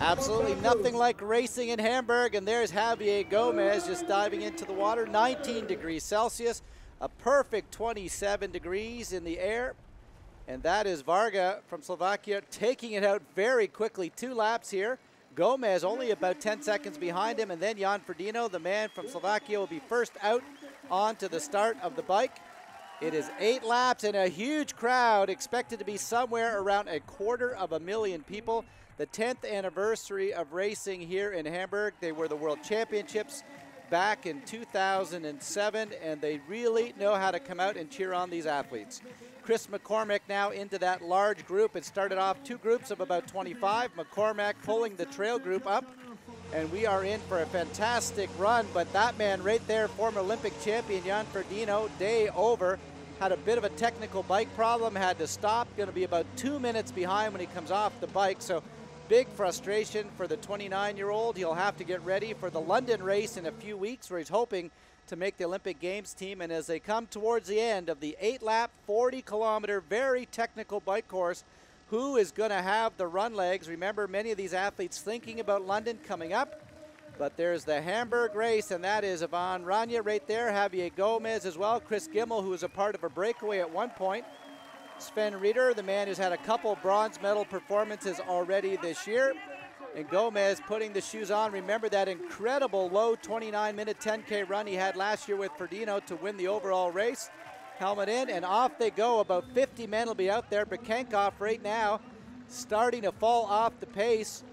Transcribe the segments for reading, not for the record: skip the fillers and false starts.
Absolutely nothing like racing in Hamburg, and there's Javier Gomez just diving into the water. 19 degrees Celsius, a perfect 27 degrees in the air. And that is Varga from Slovakia taking it out very quickly. 2 laps here. Gomez only about 10 seconds behind him, and then Jan Frodeno, the man from Slovakia, will be first out onto the start of the bike. It is 8 laps and a huge crowd, expected to be somewhere around 250,000 people. The 10th anniversary of racing here in Hamburg. They were the World Championships back in 2007, and they really know how to come out and cheer on these athletes. Chris McCormick now into that large group. It started off 2 groups of about 25. McCormack pulling the trail group up, and we are in for a fantastic run. But that man right there, former Olympic champion Jan Frodeno, day over, had a bit of a technical bike problem, had to stop. Going to be about 2 minutes behind when he comes off the bike. So big frustration for the 29-year-old. He'll have to get ready for the London race in a few weeks, where he's hoping to make the Olympic Games team. And as they come towards the end of the 8-lap, 40-kilometer, very technical bike course, who is going to have the run legs? Remember, many of these athletes thinking about London coming up. But there's the Hamburg race, and that is Ivan Rania right there, Javier Gomez as well, Chris Gimmel, who was a part of a breakaway at one point, Sven Rieder, the man who's had a couple bronze medal performances already this year, and Gomez putting the shoes on. Remember that incredible low 29-minute 10K run he had last year with Frodeno to win the overall race. Helmet in, and off they go. About 50 men will be out there. Brikankov right now starting to fall off the pace.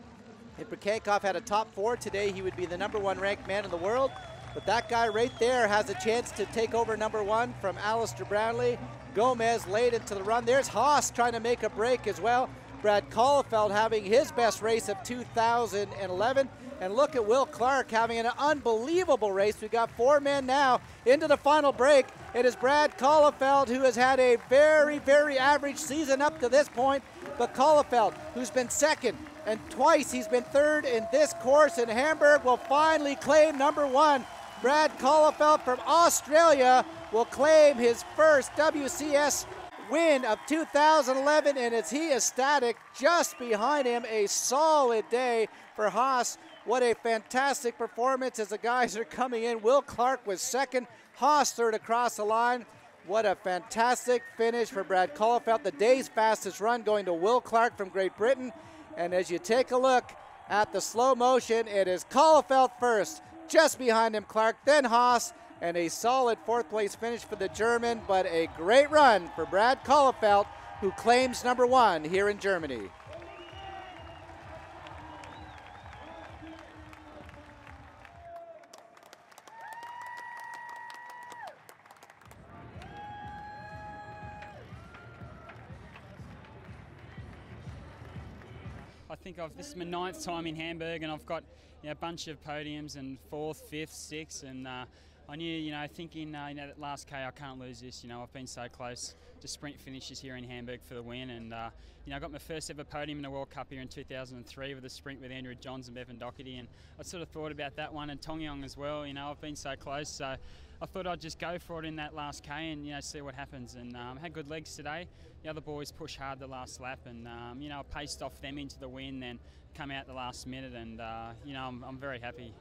If Brikankov had a top 4 today, he would be the #1 ranked man in the world. But that guy right there has a chance to take over #1 from Alistair Brownlee. Gomez late into the run. There's Haas trying to make a break as well. Brad Caulfield having his best race of 2011. And look at Will Clark having an unbelievable race. We've got 4 men now into the final break. It is Brad Caulfield, who has had a very, very average season up to this point. But Caulfield, who's been second, and twice he's been third in this course in Hamburg, will finally claim #1. Brad Caulfield from Australia will claim his first WCS win of 2011, and as he is ecstatic. Just behind him, a solid day for Haas. What a fantastic performance as the guys are coming in. Will Clark was second, Haas third across the line. What a fantastic finish for Brad Caulfield. The day's fastest run going to Will Clark from Great Britain. And as you take a look at the slow motion, it is Caulfield first, just behind him Clark, then Haas, and a solid 4th place finish for the German, but a great run for Brad Caulfield, who claims #1 here in Germany. I think this is my 9th time in Hamburg, and I've got a bunch of podiums and 4th, 5th, 6th, and I knew, thinking, that last K, I can't lose this. I've been so close to sprint finishes here in Hamburg for the win, and I got my first ever podium in the World Cup here in 2003 with a sprint with Andrew Johns and Bevan Doherty, and I sort of thought about that one, and Tongyong as well. I've been so close, so I thought I'd just go for it in that last K and see what happens. And had good legs today. The other boys pushed hard the last lap, and I paced off them into the win, then come out the last minute, and I'm very happy.